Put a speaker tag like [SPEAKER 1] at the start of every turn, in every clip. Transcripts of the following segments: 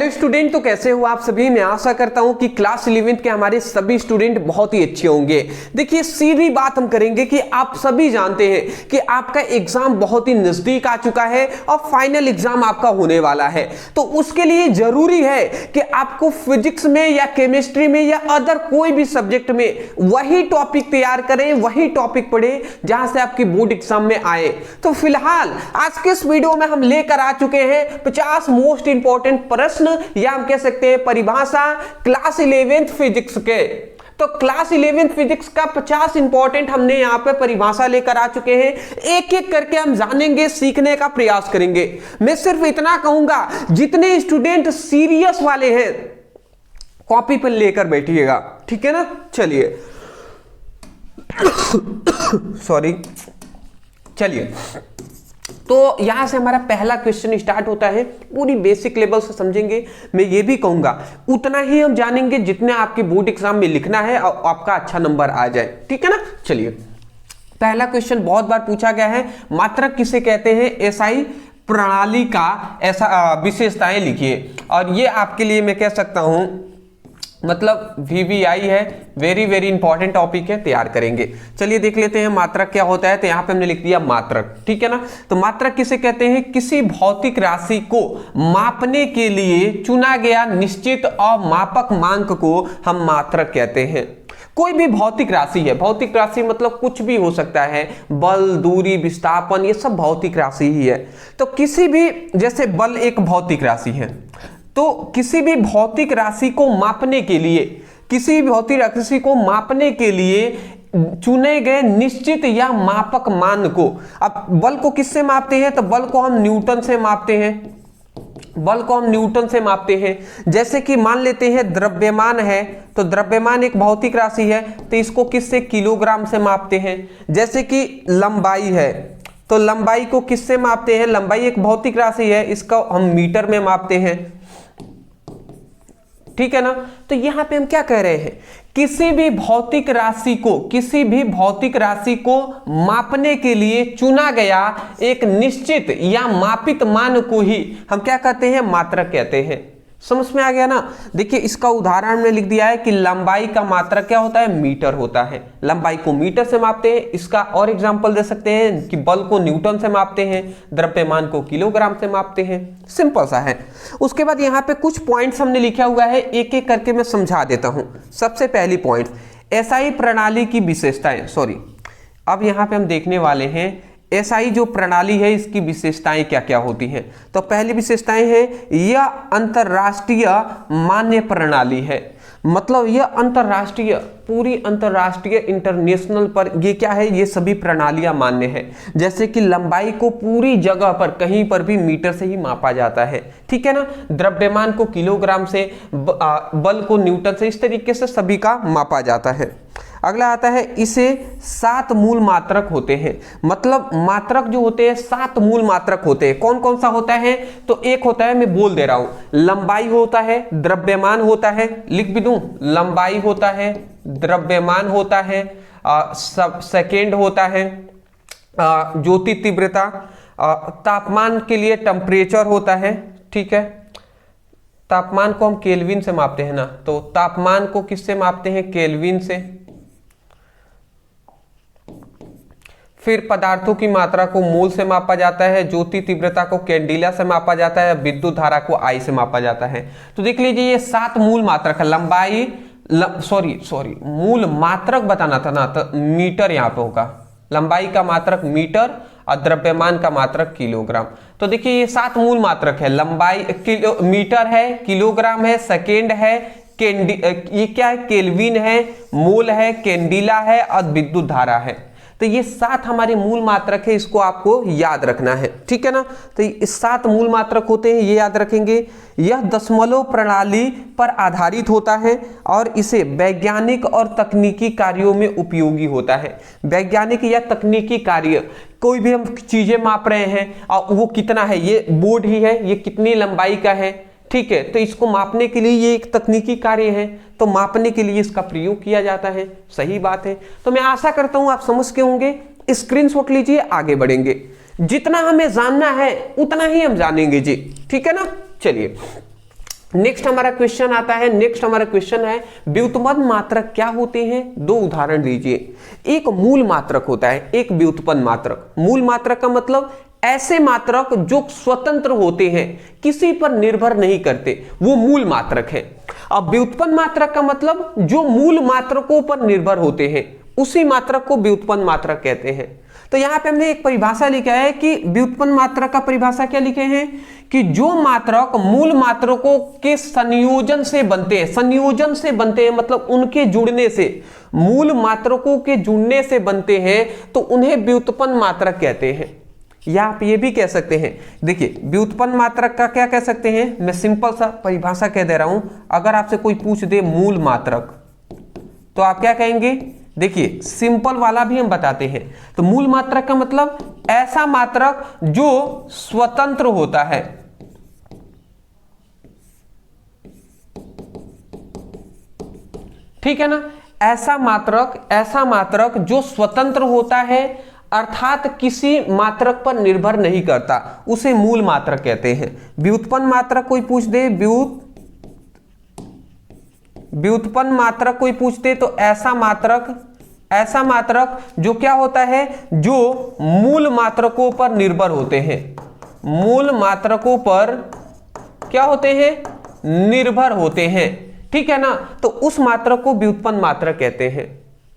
[SPEAKER 1] Hello student, तो कैसे हो आप सभी। मैं आशा करता हूं कि क्लास 11th के हमारे सभी स्टूडेंट बहुत ही अच्छे होंगे। देखिए, सीधी बात हम करेंगे कि आप सभी जानते हैं कि आपका एग्जाम बहुत ही नजदीक आ चुका है और फाइनल एग्जाम आपका होने वाला है। तो उसके लिए जरूरी है कि आपको फिजिक्स में या केमिस्ट्री में या अदर कोई भी सब्जेक्ट में वही टॉपिक तैयार करें, वही टॉपिक पढ़े जहां से आपकी बोर्ड एग्जाम में आए। तो फिलहाल आज के इस वीडियो में हम लेकर आ चुके हैं 50 मोस्ट इंपॉर्टेंट प्रश्न या हम कह सकते हैं परिभाषा क्लास 11th फिजिक्स के। तो क्लास 11th फिजिक्स का 50 इंपॉर्टेंट हमने यहां पे परिभाषा लेकर आ चुके हैं। एक एक करके हम जानेंगे, सीखने का प्रयास करेंगे। मैं सिर्फ इतना कहूंगा, जितने स्टूडेंट सीरियस वाले हैं कॉपी पेन लेकर बैठिएगा, ठीक है ना। चलिए सॉरी, चलिए तो यहां से हमारा पहला क्वेश्चन स्टार्ट होता है। पूरी बेसिक लेवल से समझेंगे। मैं ये भी कहूंगा उतना ही हम जानेंगे जितने आपके बोर्ड एग्जाम में लिखना है और आपका अच्छा नंबर आ जाए, ठीक है ना। चलिए, पहला क्वेश्चन बहुत बार पूछा गया है, मात्रक किसे कहते हैं, एसआई प्रणाली का ऐसा विशेषताएं लिखिए। और ये आपके लिए मैं कह सकता हूं मतलब VVI है, वेरी वेरी इंपॉर्टेंट टॉपिक है, तैयार करेंगे। चलिए देख लेते हैं मात्रक क्या होता है। तो यहाँ पे हमने लिख दिया मात्रक, ठीक है ना। तो मात्रक किसे कहते हैं, किसी भौतिक राशि को मापने के लिए चुना गया निश्चित और मापक मानक को हम मात्रक कहते हैं। कोई भी भौतिक राशि है, भौतिक राशि मतलब कुछ भी हो सकता है, बल, दूरी, विस्थापन, ये सब भौतिक राशि ही है। तो किसी भी, जैसे बल एक भौतिक राशि है, तो किसी भी भौतिक राशि को मापने के लिए, किसी भी भौतिक राशि को मापने के लिए चुने गए निश्चित या मापक मान को, अब बल को किससे मापते हैं, तो बल को हम न्यूटन से मापते हैं। बल को हम न्यूटन से मापते हैं। जैसे कि मान लेते हैं द्रव्यमान है, तो द्रव्यमान एक भौतिक राशि है, तो इसको किससे, किलोग्राम से मापते हैं। जैसे कि लंबाई है, तो लंबाई को किससे मापते हैं, लंबाई एक भौतिक राशि है, इसका हम मीटर में मापते हैं, ठीक है ना। तो यहां पे हम क्या कह रहे हैं, किसी भी भौतिक राशि को, किसी भी भौतिक राशि को मापने के लिए चुना गया एक निश्चित या मापित मान को ही हम क्या कहते हैं, मात्रक कहते हैं। समझ में आ गया ना। देखिए, इसका उदाहरण में लिख दिया है कि लंबाई का मात्रक क्या होता है, मीटर होता है। लंबाई को मीटर से मापते हैं। इसका और एग्जांपल दे सकते हैं कि बल को न्यूटन से मापते हैं, द्रव्यमान को किलोग्राम से मापते हैं। सिंपल सा है। उसके बाद यहाँ पे कुछ पॉइंट्स हमने लिखा हुआ है, एक एक करके मैं समझा देता हूँ। सबसे पहली पॉइंट, एसआई प्रणाली की विशेषताएं। सॉरी, अब यहाँ पे हम देखने वाले हैं एसआई जो प्रणाली है इसकी विशेषताएं क्या क्या होती हैं। तो पहली विशेषताएं है, यह अंतरराष्ट्रीय मान्य प्रणाली है। मतलब यह अंतरराष्ट्रीय, पूरी अंतरराष्ट्रीय इंटरनेशनल पर ये क्या है, ये सभी प्रणालियां मान्य है। जैसे कि लंबाई को पूरी जगह पर कहीं पर भी मीटर से ही मापा जाता है, ठीक है ना। द्रव्यमान को किलोग्राम से, बल को न्यूटन से, इस तरीके से सभी का मापा जाता है। अगला आता है, इसे 7 मूल मात्रक होते हैं। मतलब मात्रक जो होते हैं 7 मूल मात्रक होते हैं। कौन कौन सा होता है, तो एक होता है, मैं बोल दे रहा हूं, लंबाई होता है, द्रव्यमान होता है, लिख भी दूं, लंबाई होता है, द्रव्यमान होता है, सेकेंड होता है, ज्योति तीव्रता, तापमान के लिए टेम्परेचर होता है, ठीक है। तापमान को हम केल्विन से मापते हैं ना, तो तापमान को किससे मापते हैं, केल्विन से। फिर पदार्थों की मात्रा को मोल से मापा जाता है, ज्योति तीव्रता को कैंडिला से मापा जाता है, विद्युत धारा को आई से मापा जाता है। तो देख लीजिए, ये 7 मूल मात्रक है। लंबाई, सॉरी मूल मात्रक बताना था ना, तो मीटर यहाँ पे होगा। लंबाई का मात्रक मीटर और द्रव्यमान का मात्रक किलोग्राम। तो देखिए, ये 7 मूल मात्रक है। लंबाई मीटर है, किलोग्राम है, सेकेंड है, ये क्या है, केल्विन है, मोल है, कैंडिला है और विद्युत धारा है। तो ये 7 हमारे मूल मात्रक है, इसको आपको याद रखना है, ठीक है ना। तो ये 7 मूल मात्रक होते हैं, ये याद रखेंगे। यह दशमलव प्रणाली पर आधारित होता है और इसे वैज्ञानिक और तकनीकी कार्यों में उपयोगी होता है। वैज्ञानिक या तकनीकी कार्य, कोई भी हम चीजें माप रहे हैं और वो कितना है, ये बोर्ड ही है, ये कितनी लंबाई का है, ठीक है। तो इसको मापने के लिए ये एक तकनीकी कार्य है, तो मापने के लिए इसका प्रयोग किया जाता है। सही बात है। तो मैं आशा करता हूं आप समझ के होंगे। स्क्रीनशॉट लीजिए, आगे बढ़ेंगे। जितना हमें जानना है उतना ही हम जानेंगे जी, ठीक है ना। चलिए, नेक्स्ट हमारा क्वेश्चन आता है, नेक्स्ट हमारा क्वेश्चन है व्युत्पन्न मात्रक क्या होते हैं? दो उदाहरण दीजिए। एक मूल मात्रक होता है, एक व्युत्पन्न मात्रक। मूल मात्रक का मतलब ऐसे मात्रक जो स्वतंत्र होते हैं, किसी पर निर्भर नहीं करते, वो मूल मात्रक है। अब व्युत्पन्न मात्रक का मतलब जो मूल मात्रकों पर निर्भर होते हैं, उसी मात्रक को व्युत्पन्न मात्रक कहते हैं। तो यहां पे हमने एक परिभाषा लिखा है कि व्युत्पन्न मात्रक का परिभाषा क्या लिखे हैं कि जो मात्रक मूल मात्रकों के संयोजन से बनते हैं, संयोजन से बनते हैं मतलब उनके जुड़ने से, मूल मात्रकों के जुड़ने से बनते हैं, तो उन्हें व्युत्पन्न मात्रक कहते हैं। या आप ये भी कह सकते हैं, देखिए व्युत्पन्न मात्रक का क्या कह सकते हैं, मैं सिंपल सा परिभाषा कह दे रहा हूं। अगर आपसे कोई पूछ दे मूल मात्रक, तो आप क्या कहेंगे? देखिए सिंपल वाला भी हम बताते हैं। तो मूल मात्रक का मतलब ऐसा मात्रक जो स्वतंत्र होता है, ठीक है ना? ऐसा मात्रक जो स्वतंत्र होता है, अर्थात किसी मात्रक पर निर्भर नहीं करता, उसे मूल मात्रक कहते हैं। व्युत्पन्न मात्रक कोई पूछ दे, व्युत्पन्न मात्रक कोई पूछते तो ऐसा मात्रक जो क्या होता है, जो मूल मात्रकों पर निर्भर होते हैं, मूल मात्रकों पर क्या होते हैं? निर्भर होते हैं, ठीक है ना? तो उस मात्रक को व्युत्पन्न मात्रक कहते हैं।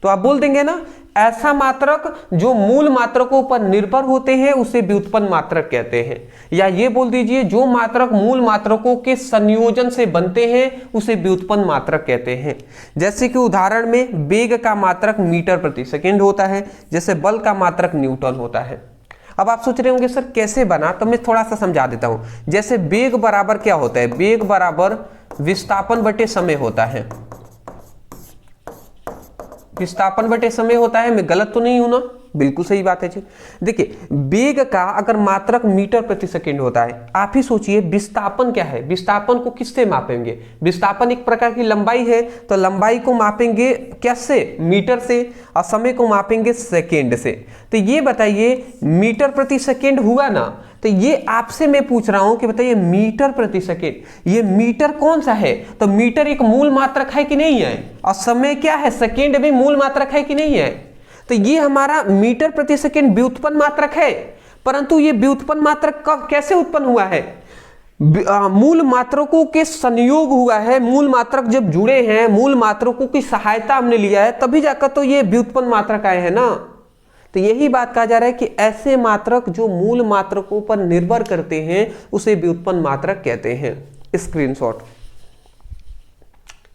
[SPEAKER 1] तो आप बोल देंगे ना, ऐसा मात्रक जो मूल मात्रकों पर निर्भर होते हैं उसे व्युत्पन्न मात्रक कहते हैं। या ये बोल दीजिए, जो मात्रक मूल मात्रकों के संयोजन से बनते हैं उसे व्युत्पन्न मात्रक कहते हैं। जैसे कि उदाहरण में वेग का मात्रक मीटर प्रति सेकंड होता है, जैसे बल का मात्रक न्यूटन होता है। अब आप सोच रहे होंगे सर कैसे बना, तो मैं थोड़ा सा समझा देता हूं। जैसे वेग बराबर क्या होता है? वेग बराबर विस्थापन बटे समय होता है। विस्थापन बटे समय होता है। मैं गलत तो नहीं हूं ना? बिल्कुल सही बात है जी। देखिए वेग का अगर मात्रक मीटर प्रति सेकंड होता है, आप ही सोचिए विस्थापन क्या है? विस्थापन को किससे मापेंगे? विस्थापन एक प्रकार की लंबाई है, तो लंबाई को मापेंगे कैसे? मीटर से, और समय को मापेंगे सेकंड से। तो ये बताइए मीटर प्रति सेकंड हुआ ना? तो ये आपसे मैं पूछ रहा हूं कि बताइए मीटर प्रति सेकंड, ये मीटर कौन सा है? तो मीटर एक मूल मात्रक है कि नहीं है? और समय क्या है? सेकंड भी मूल मात्रक है कि नहीं है? तो ये हमारा मीटर प्रति सेकंड व्युत्पन्न मात्रक है। परंतु ये व्युत्पन्न मात्रक कब कैसे उत्पन्न हुआ है? मूल मात्रकों के संयोग हुआ है। मूल मात्रक जब जुड़े हैं, मूल मात्रकों की सहायता हमने लिया है, तभी जाकर तो ये व्युत्पन्न मात्रक आए हैं ना। तो यही बात कहा जा रहा है कि ऐसे मात्रक जो मूल मात्रकों पर निर्भर करते हैं उसे व्युत्पन्न मात्रक कहते हैं। स्क्रीनशॉट,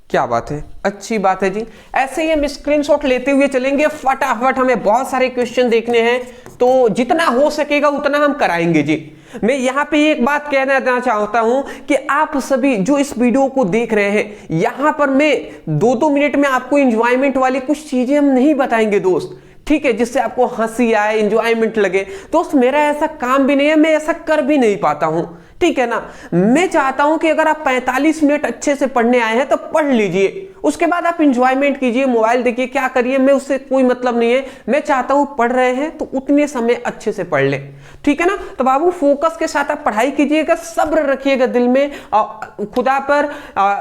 [SPEAKER 1] क्या बात है, अच्छी बात है जी। ऐसे ही हम स्क्रीनशॉट लेते हुए चलेंगे, फटाफट हमें बहुत सारे क्वेश्चन देखने हैं, तो जितना हो सकेगा उतना हम कराएंगे जी। मैं यहां पे एक बात कहना देना चाहता हूं कि आप सभी जो इस वीडियो को देख रहे हैं, यहां पर मैं 2-2 मिनट में आपको एंजॉयमेंट वाली कुछ चीजें हम नहीं बताएंगे दोस्त, ठीक है, जिससे आपको हंसी आए, एंजॉयमेंट लगे। दोस्त मेरा ऐसा काम भी नहीं है, मैं ऐसा कर भी नहीं पाता हूं, ठीक है ना। मैं चाहता हूं कि अगर आप 45 मिनट अच्छे से पढ़ने आए हैं तो पढ़ लीजिए, उसके बाद आप एंजॉयमेंट कीजिए, मोबाइल देखिए, क्या करिए, मैं उससे कोई मतलब नहीं है। मैं चाहता हूं पढ़ रहे हैं तो उतने समय अच्छे से पढ़ लें, ठीक है ना। तो बाबू फोकस के साथ आप पढ़ाई कीजिएगा, सब्र रखिएगा दिल में, खुदा पर,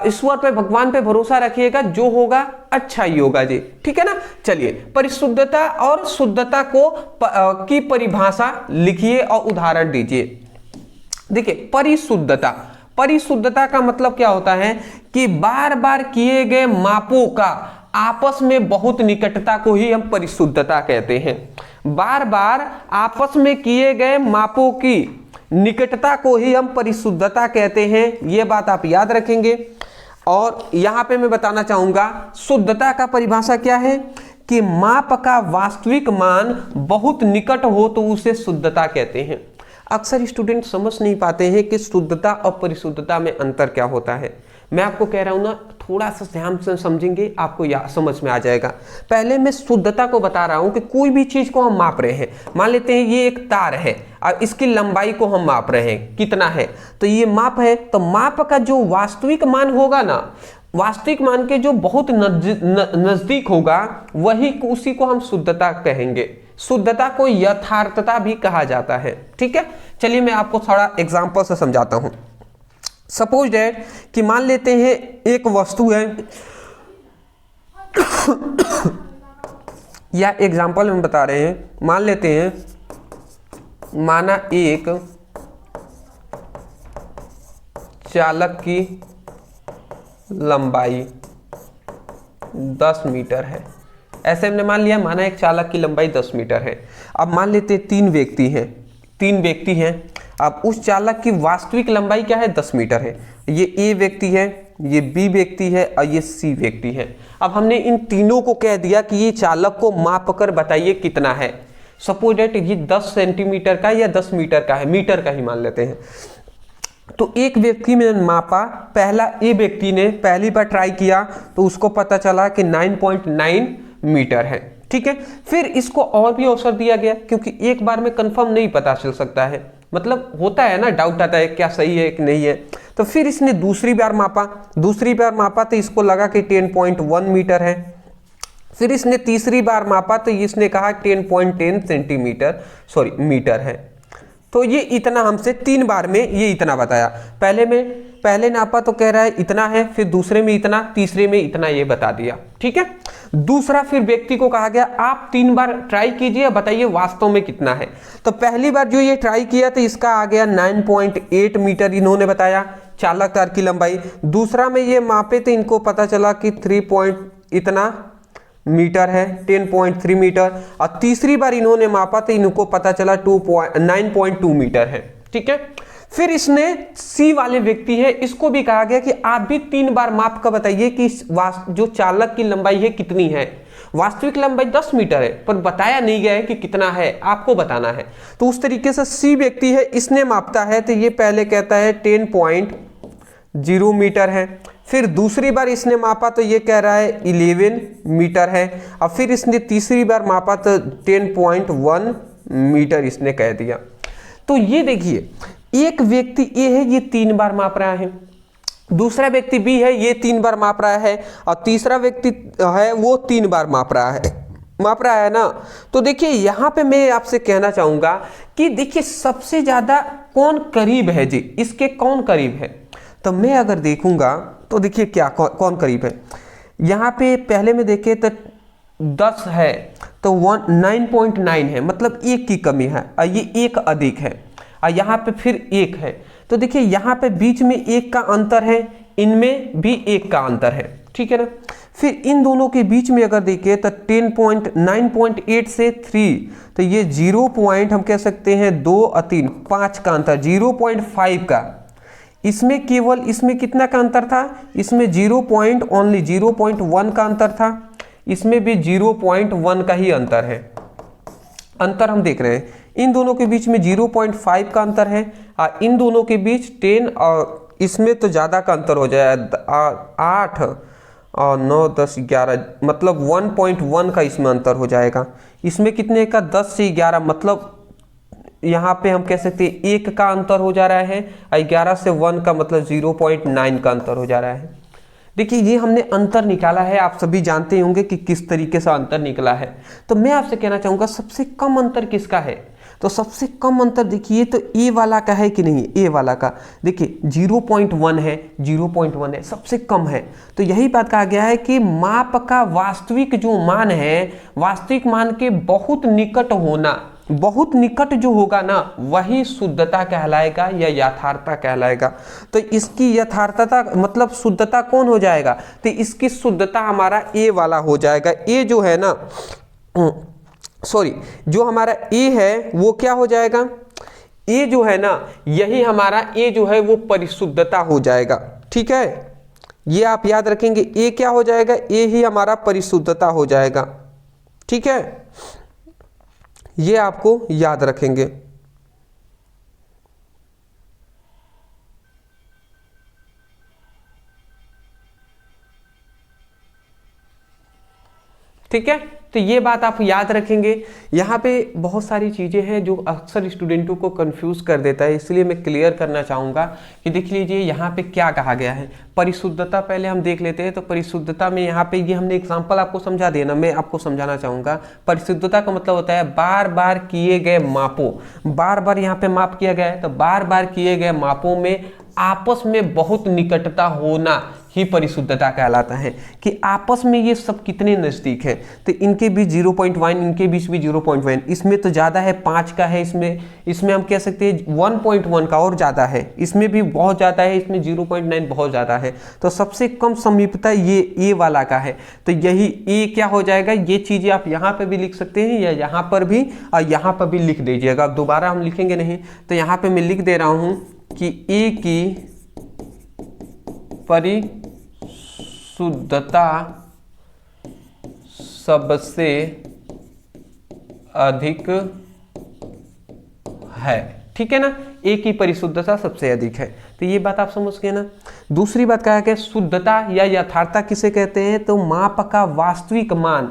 [SPEAKER 1] ईश्वर पे, भगवान पे भरोसा रखिएगा, जो होगा अच्छा ही होगा जी, ठीक है ना। चलिए परिशुद्धता और शुद्धता को की परिभाषा लिखिए और उदाहरण दीजिए। देखिए परिशुद्धता का मतलब क्या होता है कि बार बार किए गए मापों का आपस में बहुत निकटता को ही हम परिशुद्धता कहते हैं। बार बार आपस में किए गए मापों की निकटता को ही हम परिशुद्धता कहते हैं, ये बात आप याद रखेंगे। और यहां पे मैं बताना चाहूंगा शुद्धता का परिभाषा क्या है कि माप का वास्तविक मान बहुत निकट हो तो उसे शुद्धता कहते हैं। अक्सर स्टूडेंट समझ नहीं पाते हैं कि शुद्धता और परिशुद्धता में अंतर क्या होता है। मैं आपको कह रहा हूं ना, थोड़ा सा ध्यान से समझेंगे आपको समझ में आ जाएगा। पहले मैं शुद्धता को बता रहा हूं कि कोई भी चीज को हम माप रहे हैं, मान लेते हैं ये एक तार है और इसकी लंबाई को हम माप रहे हैं कितना है, तो ये माप है। तो माप का जो वास्तविक मान होगा ना, वास्तविक मान के जो बहुत नजदीक होगा वही उसी को हम शुद्धता कहेंगे। शुद्धता को यथार्थता भी कहा जाता है, ठीक है। चलिए मैं आपको थोड़ा एग्जांपल से समझाता हूं। सपोज डैट कि मान लेते हैं एक वस्तु है या एग्जाम्पल हम बता रहे हैं, मान लेते हैं माना एक चालक की लंबाई 10 मीटर है। ऐसे हमने मान लिया, माना एक चालक की लंबाई 10 मीटर है। अब मान लेते हैं तीन व्यक्ति हैं। अब उस चालक की वास्तविक लंबाई क्या है, 10 मीटर है। ये ए व्यक्ति है, ये बी व्यक्ति है और ये सी व्यक्ति है। अब हमने इन तीनों को कह दिया कि ये चालक को माप कर बताइए कितना है। सपोज दैट ये 10 सेंटीमीटर का या 10 मीटर का है, मीटर का ही मान लेते हैं। तो एक व्यक्ति ने मापा, पहला ए व्यक्ति ने पहली बार ट्राई किया तो उसको पता चला कि 9.9 मीटर है। ठीक है, फिर इसको और भी अवसर दिया गया क्योंकि एक बार में कंफर्म नहीं पता चल सकता है, मतलब होता है ना, डाउट आता है क्या सही है कि नहीं है। तो फिर इसने दूसरी बार मापा तो इसको लगा कि 10.1 मीटर है। फिर इसने तीसरी बार मापा तो इसने कहा 10.10 सेंटीमीटर मीटर है। तो ये इतना हमसे 3 बार में ये इतना बताया। पहले नापा तो कह रहा है इतना है, फिर दूसरे में इतना, तीसरे में इतना, ये बता दिया। ठीक है, दूसरा फिर व्यक्ति को कहा गया आप 3 बार ट्राई कीजिए, बताइए वास्तव में कितना है। तो पहली बार जो ये ट्राई किया तो इसका आ गया 9.8 मीटर इन्होंने बताया चालक तार की लंबाई। दूसरा में ये मापे तो इनको पता चला कि 3 इतना मीटर है, 10.3 मीटर। और तीसरी बार इन्होंने मापा तो इनको पता चला 9.2 मीटर है। ठीक है, फिर इसने सी वाले व्यक्ति है, इसको भी कहा गया कि आप भी 3 बार माप कर बताइए कि जो चालक की लंबाई है कितनी है। वास्तविक लंबाई 10 मीटर है पर बताया नहीं गया है कि कितना है, आपको बताना है। तो उस तरीके से सी व्यक्ति है, इसने मापता है तो ये पहले कहता है 10.0 मीटर है। फिर दूसरी बार इसने मापा तो ये कह रहा है 11 मीटर है। और फिर इसने तीसरी बार मापा तो 10.1 मीटर इसने कह दिया। तो ये देखिए, एक व्यक्ति ए है, ये 3 बार माप रहा है, दूसरा व्यक्ति बी है, ये 3 बार माप रहा है, और तीसरा व्यक्ति है वो 3 बार माप रहा है ना। तो देखिए यहाँ पे मैं आपसे कहना चाहूंगा कि देखिए सबसे ज्यादा कौन करीब है जी, इसके कौन करीब है। तो मैं अगर देखूंगा तो देखिए क्या कौन करीब है। यहाँ पे पहले में देखे तो 10 है तो 9.9 है, मतलब 1 की कमी है और ये 1 अधिक है, और यहाँ पे फिर 1 है। तो देखिए यहाँ पे बीच में 1 का अंतर है, इनमें भी 1 का अंतर है। ठीक है ना। फिर इन दोनों के बीच में अगर देखें तो 9.8 से 3, तो ये 0 पॉइंट हम कह सकते हैं 2 और 3 5 का अंतर, 0.5 का। इसमें केवल इसमें कितना का अंतर था, इसमें 0.1 का अंतर था, इसमें भी 0.1 का ही अंतर है। अंतर हम देख रहे हैं, इन दोनों के बीच में 0.5 का अंतर है, और इन दोनों के बीच 10 और इसमें तो ज़्यादा का अंतर हो जाए 8 और 9 10 11, मतलब 1.1 का इसमें अंतर हो जाएगा। इसमें कितने का 10 से 11, मतलब यहाँ पे हम कह सकते हैं 1 का अंतर हो जा रहा है, और 11 से 1 का मतलब 0.9 का अंतर हो जा रहा है। देखिए ये हमने अंतर निकाला है, आप सभी जानते होंगे कि किस तरीके से अंतर निकला है। तो मैं आपसे कहना चाहूँगा सबसे कम अंतर किसका है। तो सबसे कम अंतर देखिए तो ए वाला का है कि नहीं, ए वाला का देखिए 0.1 है, 0.1 है, सबसे कम है। तो यही बात कहा गया है कि माप का वास्तविक जो मान है, वास्तविक मान के बहुत निकट होना, बहुत निकट जो होगा ना वही शुद्धता कहलाएगा या यथार्थता कहलाएगा। तो इसकी यथार्थता मतलब शुद्धता कौन हो जाएगा, तो इसकी शुद्धता हमारा ए वाला हो जाएगा। ए जो है ना, जो हमारा ए है वो क्या हो जाएगा, ए जो है ना, यही हमारा ए जो है वो परिशुद्धता हो जाएगा। ठीक है, ये आप याद रखेंगे, ए क्या हो जाएगा, ए ही हमारा परिशुद्धता हो जाएगा। ठीक है, ये आपको याद रखेंगे। ठीक है, तो ये बात आप याद रखेंगे। यहाँ पे बहुत सारी चीज़ें हैं जो अक्सर स्टूडेंटों को कंफ्यूज कर देता है, इसलिए मैं क्लियर करना चाहूँगा कि देख लीजिए यहाँ पे क्या कहा गया है। परिशुद्धता पहले हम देख लेते हैं। तो परिशुद्धता में यहाँ पे ये हमने एग्जांपल आपको समझा दिया ना, मैं आपको समझाना चाहूँगा। परिशुद्धता का मतलब होता है बार बार किए गए मापों, बार बार यहाँ पे माप किया गया है तो बार बार किए गए मापों में आपस में बहुत निकटता होना ही परिशुद्धता कहलाता है, कि आपस में ये सब कितने नज़दीक हैं। तो इनके बीच 0.1, इनके बीच भी 0.1, इसमें तो ज़्यादा है, 5 का है, इसमें हम कह सकते हैं 1.1 का और ज़्यादा है, इसमें भी बहुत ज़्यादा है, इसमें 0.9 बहुत ज़्यादा है। तो सबसे कम समीपता ये ए वाला का है। तो यही ए क्या हो जाएगा, ये चीज़ें आप यहाँ पर भी लिख सकते हैं या यहाँ पर भी, और यहाँ पर भी लिख दीजिएगा। अब दोबारा हम लिखेंगे नहीं, तो यहाँ पर मैं लिख दे रहा हूँ कि ए की परिशुद्धता सबसे अधिक है, ठीक है ना, ए की परिशुद्धता सबसे अधिक है। तो ये बात आप समझ गए ना। दूसरी बात क्या है कि शुद्धता या यथार्थता किसे कहते हैं, तो माप का वास्तविक मान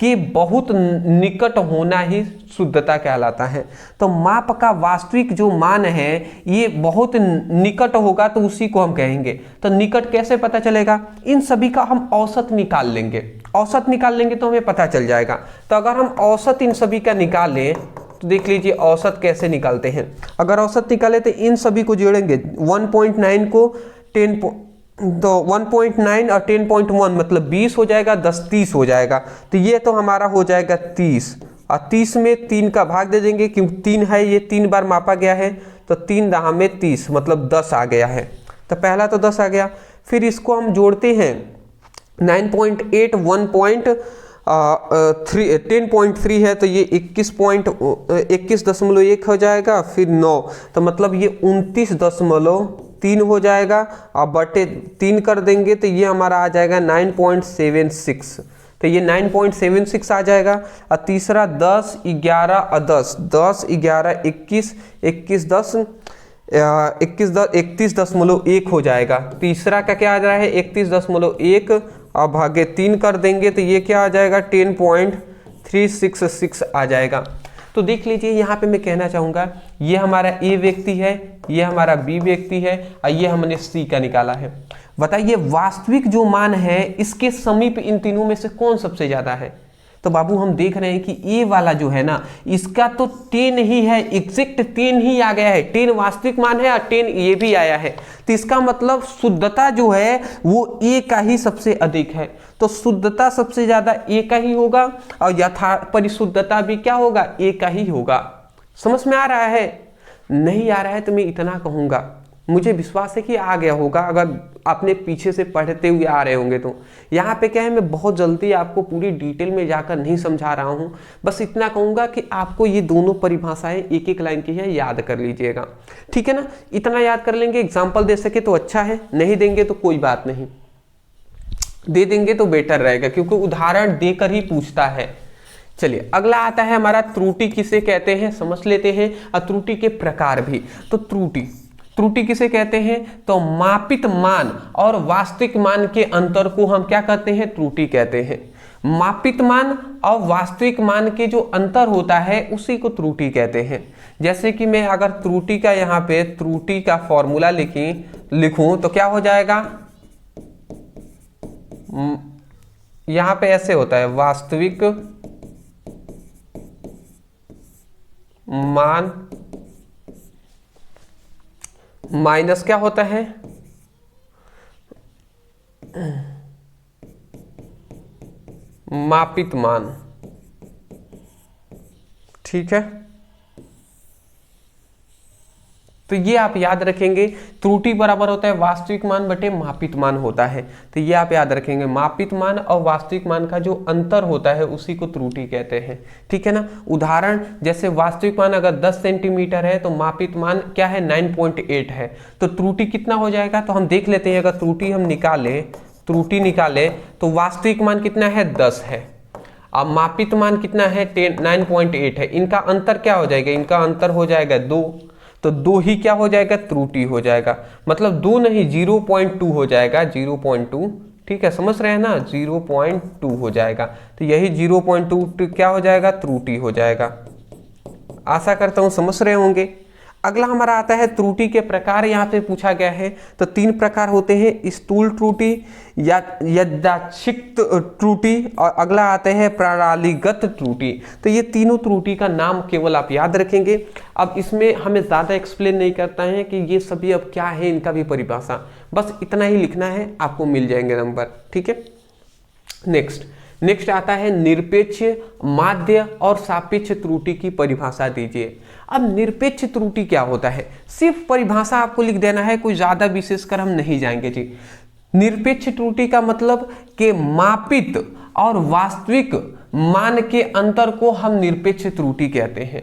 [SPEAKER 1] के बहुत निकट होना ही शुद्धता कहलाता है। तो माप का वास्तविक जो मान है ये बहुत निकट होगा तो उसी को हम कहेंगे। तो निकट कैसे पता चलेगा, इन सभी का हम औसत निकाल लेंगे, औसत निकाल लेंगे तो हमें पता चल जाएगा। तो अगर हम औसत इन सभी का निकाल लें तो देख लीजिए औसत कैसे निकालते हैं। अगर औसत निकाले तो इन सभी को जोड़ेंगे, 1.9 को 10 तो 1.9 और 10.1 मतलब 20 हो जाएगा, 10 30 हो जाएगा। तो ये तो हमारा हो जाएगा 30, और 30 में 3 का भाग दे देंगे क्योंकि 3 है, ये 3 बार मापा गया है, तो 3 दहा में 30 मतलब 10 आ गया है। तो पहला तो 10 आ गया, फिर इसको हम जोड़ते हैं 9.8 10.3 है, तो ये 21.1 हो जाएगा, फिर 9 तो मतलब ये 29.3 हो जाएगा, और बटे 3 कर देंगे तो ये हमारा आ जाएगा 9.76। तो ये 9.76 आ जाएगा। और तीसरा 10 11 और 10 10 11 21 21 10 31.1 हो जाएगा। तीसरा का क्या आ रहा है 31.1 और भागे 3 कर देंगे तो ये क्या आ जाएगा 10.366 आ जाएगा। तो देख लीजिए यहाँ पे मैं कहना चाहूँगा ये हमारा ए व्यक्ति है, ये हमारा बी व्यक्ति है, और ये हमने सी का निकाला है। बताइए वास्तविक जो मान है इसके समीप इन तीनों में से कौन सबसे ज़्यादा है। तो बाबू हम देख रहे हैं कि ए वाला जो है ना इसका तो 10 ही है, एग्जैक्ट 10 ही आ गया है, 10 वास्तविक मान है और 10 ये भी आया है। तो इसका मतलब शुद्धता जो है वो ए का ही सबसे अधिक है। तो शुद्धता सबसे ज्यादा ए का ही होगा और परिशुद्धता भी क्या होगा ए का ही होगा। समझ में आ रहा है? नहीं आ रहा है तो मैं इतना कहूंगा, मुझे विश्वास है कि आ गया होगा अगर आपने पीछे से पढ़ते हुए आ रहे होंगे तो। यहाँ पे क्या है मैं बहुत जल्दी आपको पूरी डिटेल में जाकर नहीं समझा रहा हूँ, बस इतना कहूँगा कि आपको ये दोनों परिभाषाएं एक एक लाइन की है याद कर लीजिएगा, ठीक है ना। इतना याद कर लेंगे, एग्जाम्पल दे सके तो अच्छा है, नहीं देंगे तो कोई बात नहीं, दे देंगे तो बेटर रहेगा क्योंकि उदाहरण देकर ही पूछता है। चलिए अगला आता है हमारा त्रुटि किसे कहते हैं समझ लेते हैं, और त्रुटि के प्रकार भी। तो त्रुटि किसे कहते हैं, तो मापित मान और वास्तविक मान के अंतर को हम क्या कहते हैं त्रुटि कहते हैं। मापित मान और वास्तविक मान के जो अंतर होता है उसी को त्रुटि कहते हैं। जैसे कि मैं अगर त्रुटि का यहाँ पे त्रुटि का फॉर्मूला लिखूं तो क्या हो जाएगा, यहाँ पे ऐसे होता है वास्तविक मान माइनस क्या होता है मापित मान, ठीक है। तो ये आप याद रखेंगे, त्रुटि बराबर होता है वास्तविक मान बटे मापित मान होता है। तो ये आप याद रखेंगे, मापित मान और वास्तविक मान का जो अंतर होता है उसी को त्रुटि कहते हैं, ठीक है ना। उदाहरण जैसे वास्तविक मान अगर 10 सेंटीमीटर है तो मापित मान क्या है 9.8 है, तो त्रुटि कितना हो जाएगा। तो हम देख लेते हैं, अगर त्रुटि हम त्रुटि निकाले तो वास्तविक मान कितना है 10 है, अब मापित मान कितना है 9.8 है। इनका अंतर क्या हो जाएगा, इनका अंतर हो जाएगा 2, तो 2 ही क्या हो जाएगा त्रुटि हो जाएगा, मतलब 2 नहीं 0.2 हो जाएगा, 0.2, ठीक है समझ रहे हैं ना, 0.2 हो जाएगा। तो यही 0.2 क्या हो जाएगा त्रुटि हो जाएगा। आशा करता हूं समझ रहे होंगे। अगला हमारा आता है त्रुटि के प्रकार, यहाँ पे पूछा गया है। तो 3 प्रकार होते हैं, स्थूल त्रुटि, यादृच्छिक त्रुटि और अगला आते हैं प्रणालीगत त्रुटि। तो ये तीनों त्रुटि का नाम केवल आप याद रखेंगे। अब इसमें हमें ज़्यादा एक्सप्लेन नहीं करता है कि ये सभी अब क्या है, इनका भी परिभाषा, बस इतना ही लिखना है, आपको मिल जाएंगे नंबर, ठीक है। नेक्स्ट आता है निरपेक्ष, माध्य और सापेक्ष त्रुटि की परिभाषा दीजिए। अब निरपेक्ष त्रुटि क्या होता है, सिर्फ परिभाषा आपको लिख देना है, कोई ज्यादा विशेषकर हम नहीं जाएंगे जी। निरपेक्ष त्रुटि का मतलब कि मापित और वास्तविक मान के अंतर को हम निरपेक्ष त्रुटि कहते हैं।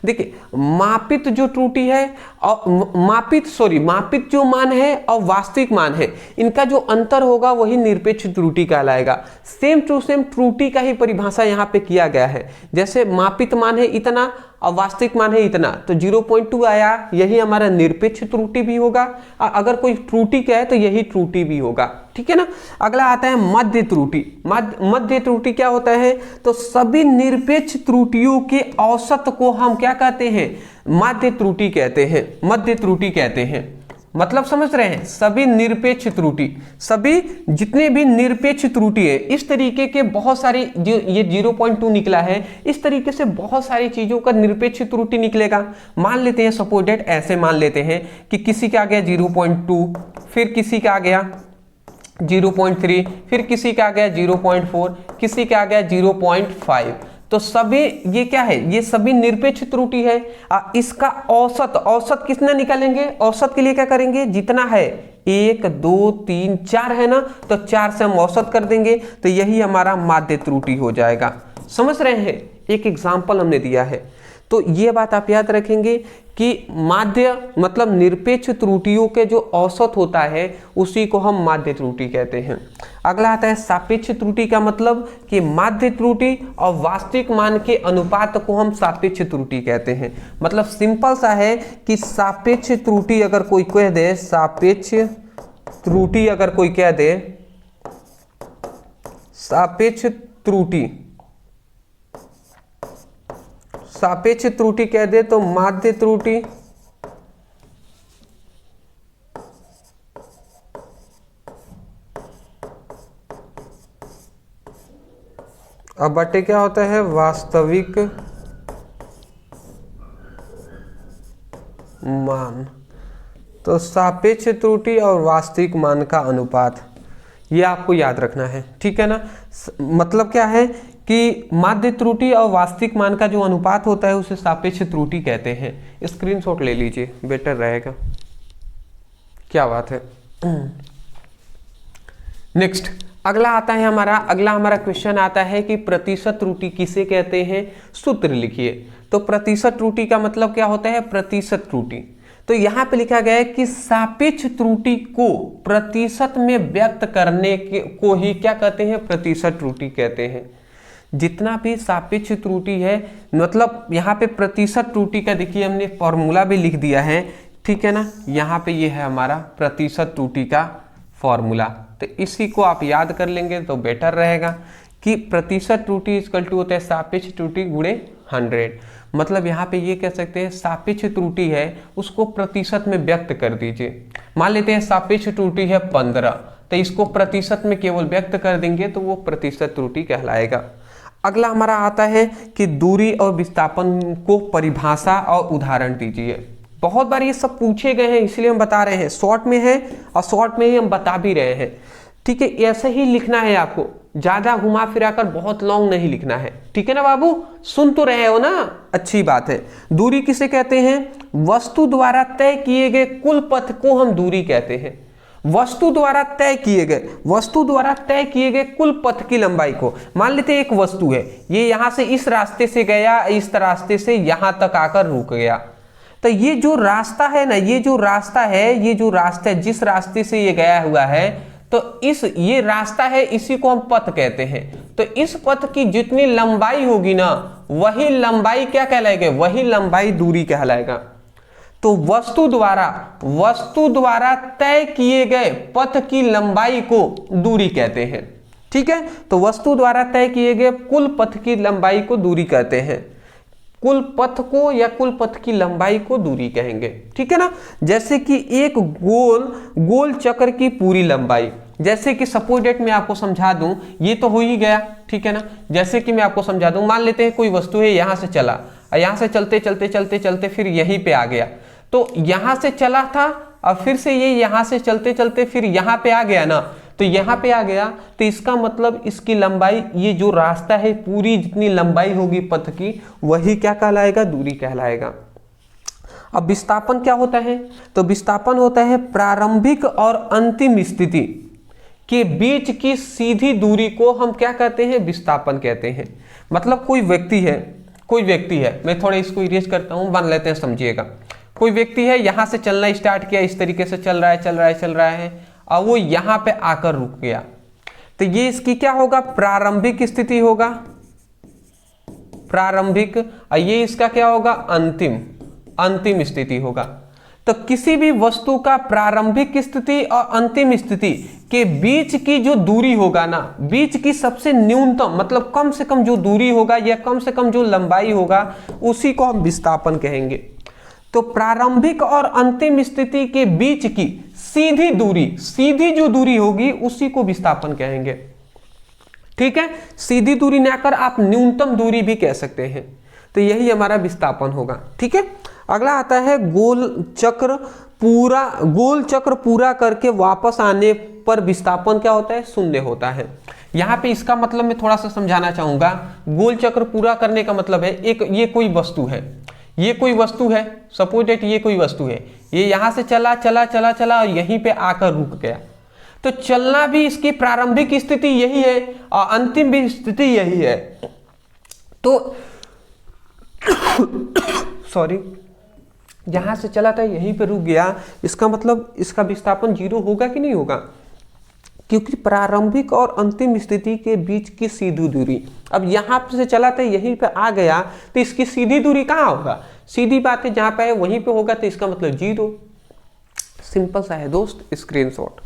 [SPEAKER 1] देखिए, मापित जो त्रुटि है और मापित जो मान है और वास्तविक मान है, इनका जो अंतर होगा वही निरपेक्ष त्रुटि कहलाएगा। सेम टू सेम त्रुटि का ही परिभाषा यहाँ पे किया गया है। जैसे मापित मान है इतना और वास्तविक मान है इतना, तो 0.2 आया, यही हमारा निरपेक्ष त्रुटि भी होगा। अगर कोई त्रुटि का है तो यही त्रुटि भी होगा, ठीक है ना। अगला आता है मध्य त्रुटि। मध्य त्रुटि क्या होता है, तो सभी निरपेक्ष त्रुटियों के औसत को हम क्या कहते हैं, मध्य त्रुटि कहते हैं, मध्य त्रुटि कहते हैं। मतलब समझ रहे हैं, सभी निरपेक्ष त्रुटि, सभी जितने भी निरपेक्ष त्रुटि है, इस तरीके के बहुत सारी, जो ये 0.2 निकला है, इस तरीके से बहुत सारी चीजों का निरपेक्ष त्रुटि निकलेगा। मान लेते हैं सपोज डेट ऐसे मान लेते हैं कि किसी का आ गया 0.2, फिर किसी का आ गया 0.3, फिर किसी का आ गया 0.4, किसी का आ गया 0.5। तो सभी ये क्या है, ये सभी निरपेक्ष त्रुटि है। इसका औसत कितना निकालेंगे, औसत के लिए क्या करेंगे, जितना है 1 2 3 4 है ना, तो 4 से हम औसत कर देंगे, तो यही हमारा माध्य त्रुटि हो जाएगा। समझ रहे हैं, एक एग्जाम्पल हमने दिया है। तो ये बात आप याद रखेंगे कि माध्य मतलब निरपेक्ष त्रुटियों के जो औसत होता है उसी को हम माध्य त्रुटि कहते हैं। अगला आता है सापेक्ष त्रुटि का मतलब कि माध्य त्रुटि और वास्तविक मान के अनुपात को हम सापेक्ष त्रुटि कहते हैं। मतलब सिंपल सा है कि सापेक्ष त्रुटि अगर कोई कह दे, सापेक्ष त्रुटि अगर कोई कह दे, सापेक्ष त्रुटि कह दे तो माध्य त्रुटि अब बटे क्या होता है, वास्तविक मान। तो सापेक्ष त्रुटि और वास्तविक मान का अनुपात, ये आपको याद रखना है, ठीक है ना। मतलब क्या है कि माध्य त्रुटि और वास्तविक मान का जो अनुपात होता है उसे सापेक्ष त्रुटि कहते हैं। स्क्रीनशॉट ले लीजिए, बेटर रहेगा। क्या बात है। नेक्स्ट अगला हमारा क्वेश्चन आता है कि प्रतिशत त्रुटि किसे कहते हैं, सूत्र लिखिए। तो प्रतिशत त्रुटि का मतलब क्या होता है, प्रतिशत त्रुटि। तो यहाँ पे लिखा गया है कि सापेक्ष त्रुटि को प्रतिशत में व्यक्त करने के को ही क्या कहते हैं, प्रतिशत त्रुटि कहते हैं। जितना भी सापेक्ष त्रुटि है, मतलब यहाँ पे प्रतिशत त्रुटि का देखिए हमने फॉर्मूला भी लिख दिया है, ठीक है ना। यहाँ पे ये है हमारा प्रतिशत त्रुटि का फॉर्मूला। तो इसी को आप याद कर लेंगे तो बेटर रहेगा कि प्रतिशत त्रुटि इक्वल टू होता है सापेक्ष त्रुटि गुणे 100। मतलब यहाँ पे ये कह सकते हैं सापेक्ष त्रुटि है उसको प्रतिशत में व्यक्त कर दीजिए। मान लेते हैं सापेक्ष त्रुटि है 15, तो इसको प्रतिशत में केवल व्यक्त कर देंगे तो वो प्रतिशत त्रुटि कहलाएगा। अगला हमारा आता है कि दूरी और विस्थापन को परिभाषा और उदाहरण दीजिए। बहुत बार ये सब पूछे गए हैं इसलिए हम बता रहे हैं, शॉर्ट में है और शॉर्ट में ही हम बता भी रहे हैं, ठीक है। ऐसे ही लिखना है आपको, ज्यादा घुमा फिरा कर बहुत लॉन्ग नहीं लिखना है, ठीक है ना बाबू। सुन तो रहे हो ना, अच्छी बात है। दूरी किसे कहते हैं, वस्तु द्वारा तय किए गए कुल पथ को हम दूरी कहते हैं। वस्तु द्वारा तय किए गए कुल पथ की लंबाई को, मान लेते हैं एक वस्तु है, ये यहां से इस रास्ते से गया, इस रास्ते से यहां तक आकर रुक गया, तो ये जो रास्ता है ना, ये जो रास्ता है जिस रास्ते से ये गया हुआ है, तो ये रास्ता है, इसी को हम पथ कहते हैं। तो इस पथ की जितनी लंबाई होगी ना, वही लंबाई क्या कहलाएगा, वही लंबाई दूरी कहलाएगा। तो वस्तु द्वारा तय किए गए पथ की लंबाई को दूरी कहते हैं, ठीक है। तो वस्तु द्वारा तय किए गए कुल पथ की लंबाई को दूरी कहते हैं। कुल पथ को या कुल पथ की लंबाई को दूरी कहेंगे, ठीक है ना। जैसे कि एक गोल चक्र की पूरी लंबाई, जैसे कि सपोज डेट मैं आपको समझा दूं, ये तो हो ही गया, ठीक है ना। जैसे कि मैं आपको समझा दूं, मान लेते हैं कोई वस्तु है, यहां से चला, यहां से चलते चलते चलते चलते फिर यहीं पे आ गया, तो यहां से चला था और फिर से ये यहां से चलते चलते फिर यहां पे आ गया ना, तो यहां पे आ गया, तो इसका मतलब इसकी लंबाई, ये जो रास्ता है पूरी जितनी लंबाई होगी पथ की, वही क्या कहलाएगा, दूरी कहलाएगा। अब विस्थापन क्या होता है, तो विस्थापन होता है प्रारंभिक और अंतिम स्थिति के बीच की सीधी दूरी को हम क्या कहते हैं, विस्थापन कहते हैं। मतलब कोई व्यक्ति है, मैं थोड़ा इसको इरेज करता हूं, मान लेते हैं, समझिएगा। कोई व्यक्ति है, यहां से चलना स्टार्ट किया, इस तरीके से चल रहा है और वो यहां पे आकर रुक गया, तो ये इसकी क्या होगा, प्रारंभिक स्थिति होगा, प्रारंभिक, और ये इसका क्या होगा, अंतिम स्थिति होगा। तो किसी भी वस्तु का प्रारंभिक स्थिति और अंतिम स्थिति के बीच की जो दूरी होगा ना, बीच की सबसे न्यूनतम, मतलब कम से कम जो दूरी होगा या कम से कम जो लंबाई होगा, उसी को हम विस्थापन कहेंगे। तो प्रारंभिक और अंतिम स्थिति के बीच की सीधी जो दूरी होगी, उसी को विस्थापन कहेंगे, ठीक है। सीधी दूरी ना कर आप न्यूनतम दूरी भी कह सकते हैं, तो यही हमारा विस्थापन होगा, ठीक है। अगला आता है गोल चक्र पूरा करके वापस आने पर विस्थापन क्या होता है, शून्य होता है। यहां पे इसका मतलब मैं थोड़ा सा समझाना चाहूंगा। गोल चक्र पूरा करने का मतलब है, ये कोई वस्तु है, सपोज दैट ये कोई वस्तु है, ये यहां से चला और यहीं पे आकर रुक गया, तो चलना भी इसकी प्रारंभिक स्थिति यही है और अंतिम भी स्थिति यही है। तो सॉरी, यहां से चला था, यहीं पे रुक गया, इसका मतलब इसका विस्थापन 0 होगा कि नहीं होगा, क्योंकि प्रारंभिक और अंतिम स्थिति के बीच की सीधी दूरी, अब यहां से चला था, यहीं पे आ गया, तो इसकी सीधी दूरी कहां होगा, सीधी बात है, जहां पे है वहीं पे होगा, तो इसका मतलब 0। सिंपल सा है दोस्त, स्क्रीनशॉट।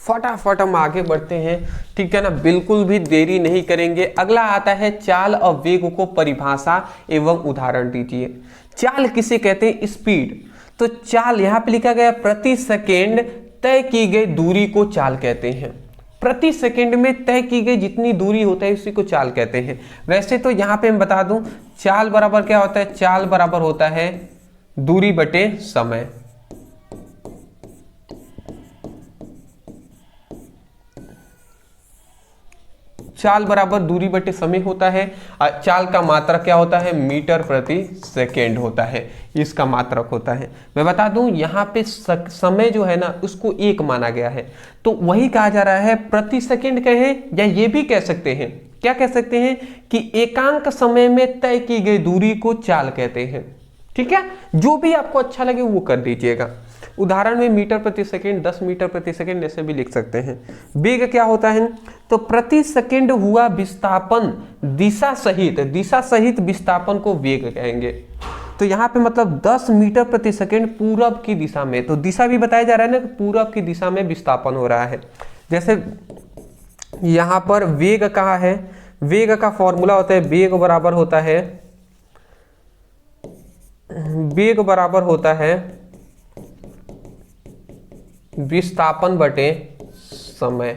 [SPEAKER 1] फटाफट हम आगे बढ़ते हैं, ठीक है ना, बिल्कुल भी देरी नहीं करेंगे। अगला आता है चाल और वेग को परिभाषा एवं उदाहरण दीजिए। चाल किसे कहते हैं, स्पीड। तो चाल यहां पे लिखा गया प्रति सेकेंड तय की गई दूरी को चाल कहते हैं। प्रति सेकेंड में तय की गई जितनी दूरी होता है उसी को चाल कहते हैं। वैसे तो यहां पे मैं बता दूं, चाल बराबर क्या होता है, चाल बराबर होता है दूरी बटे समय। चाल बराबर दूरी बटे समय होता है। चाल का मात्रक क्या होता है, मीटर प्रति सेकेंड होता है, इसका मात्रक होता है। मैं बता दूं यहाँ पे समय जो है ना उसको 1 माना गया है, तो वही कहा जा रहा है प्रति सेकेंड कहें, या ये भी कह सकते हैं, क्या कह सकते हैं कि एकांक समय में तय की गई दूरी को चाल कहते हैं, ठीक है। जो भी आपको अच्छा लगे वो कर दीजिएगा। उदाहरण में मीटर प्रति सेकंड, 10 मीटर प्रति सेकंड ऐसे भी लिख सकते हैं। वेग क्या होता है, तो प्रति सेकंड हुआ विस्थापन दिशा सहित विस्थापन को वेग कहेंगे। तो यहाँ पे मतलब 10 मीटर प्रति सेकंड पूरब की दिशा में, तो दिशा भी बताया जा रहा है ना कि पूरब की दिशा में विस्थापन हो रहा है। जैसे यहाँ पर वेग कहा है, वेग का फॉर्मूला होता है, वेग बराबर होता है विस्थापन बटे समय।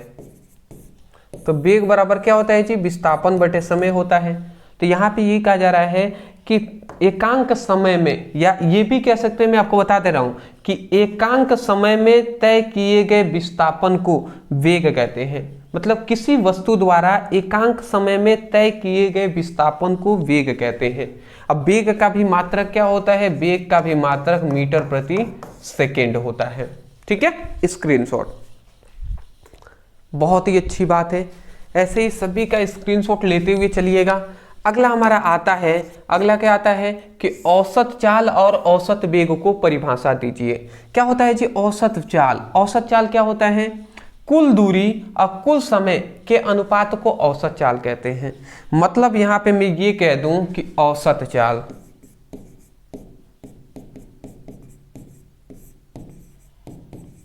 [SPEAKER 1] तो वेग बराबर क्या होता है जी, विस्थापन बटे समय होता है। तो यहाँ पे ये कहा जा रहा है कि एकांक समय में, या ये भी कह सकते हैं, मैं आपको बता दे रहा हूं कि एकांक समय में तय किए गए विस्थापन को वेग कहते हैं। मतलब किसी वस्तु द्वारा एकांक समय में तय किए गए विस्थापन को वेग कहते हैं। अब वेग का भी मात्रक क्या होता है, वेग का भी मात्रक मीटर प्रति सेकेंड होता है, ठीक है। स्क्रीनशॉट, बहुत ही अच्छी बात है, ऐसे ही सभी का स्क्रीनशॉट लेते हुए चलिएगा। अगला हमारा आता है, अगला क्या आता है कि औसत चाल और औसत वेग को परिभाषा दीजिए। क्या होता है जी औसत चाल, औसत चाल क्या होता है, कुल दूरी और कुल समय के अनुपात को औसत चाल कहते हैं। मतलब यहां पे मैं ये कह दूं कि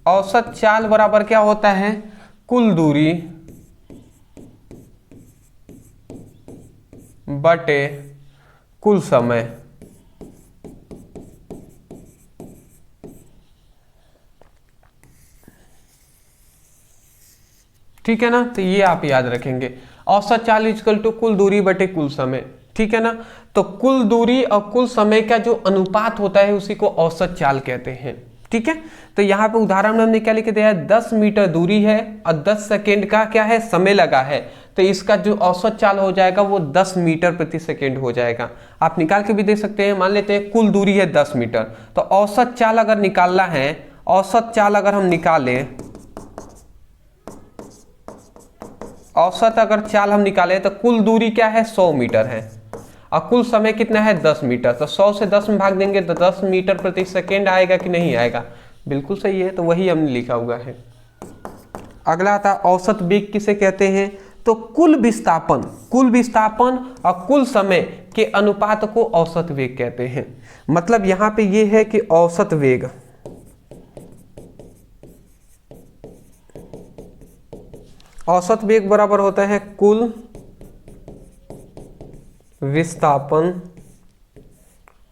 [SPEAKER 1] औसत चाल बराबर क्या होता है, कुल दूरी बटे कुल समय। ठीक है ना, तो ये आप याद रखेंगे। औसत चाल इक्वल टू कुल दूरी बटे कुल समय। ठीक है ना, तो कुल दूरी और कुल समय का जो अनुपात होता है उसी को औसत चाल कहते हैं। ठीक है, तो यहाँ पे उदाहरण में हमने क्या लिख दिया है, 10 मीटर दूरी है और 10 सेकेंड का क्या है, समय लगा है, तो इसका जो औसत चाल हो जाएगा वो 10 मीटर प्रति सेकेंड हो जाएगा। आप निकाल के भी दे सकते हैं। मान लेते हैं कुल दूरी है 10 मीटर, तो औसत चाल अगर निकालना है, औसत चाल अगर हम निकालें, औसत अगर चाल हम निकालें तो कुल दूरी क्या है, 100 मीटर है और कुल समय कितना है, 10 मीटर। तो 100 से 10 में भाग देंगे तो 10 मीटर प्रति सेकेंड आएगा कि नहीं आएगा, बिल्कुल सही है, तो वही हमने लिखा हुआ है। अगला आता औसत वेग किसे कहते हैं, तो कुल विस्थापन और कुल समय के अनुपात को औसत वेग कहते हैं। मतलब यहां पे ये है कि औसत वेग बराबर होता है कुल विस्थापन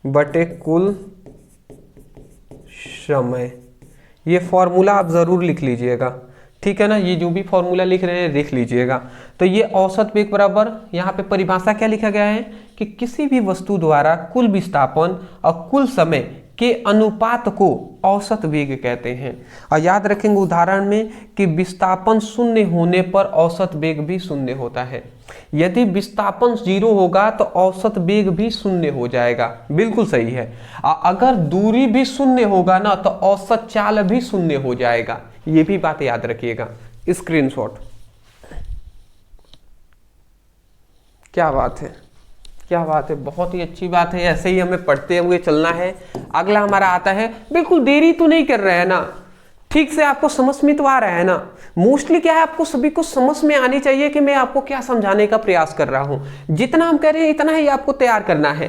[SPEAKER 1] बटे कुल समय। ये फॉर्मूला आप जरूर लिख लीजिएगा। ठीक है ना, ये जो भी फॉर्मूला लिख रहे हैं लिख लीजिएगा। तो ये औसत वेग बराबर, यहाँ पे परिभाषा क्या लिखा गया है कि किसी भी वस्तु द्वारा कुल विस्थापन और कुल समय के अनुपात को औसत वेग कहते हैं। और याद रखेंगे उदाहरण में कि विस्थापन शून्य होने पर औसत वेग भी शून्य होता है। यदि विस्थापन 0 होगा तो औसत वेग भी शून्य हो जाएगा, बिल्कुल सही है। अगर दूरी भी शून्य होगा ना तो औसत चाल भी शून्य हो जाएगा, ये भी बात याद रखिएगा। स्क्रीनशॉट। क्या बात है, क्या बात है, बहुत ही अच्छी बात है। ऐसे ही हमें पढ़ते हुए चलना है। अगला हमारा आता है, बिल्कुल देरी तो नहीं कर रहे हैं ना, ठीक से आपको समझ में तो आ रहा है ना। मोस्टली क्या है, आपको सभी को समझ में आनी चाहिए कि मैं आपको क्या समझाने का प्रयास कर रहा हूं। जितना हम कह रहे हैं इतना ही आपको तैयार करना है।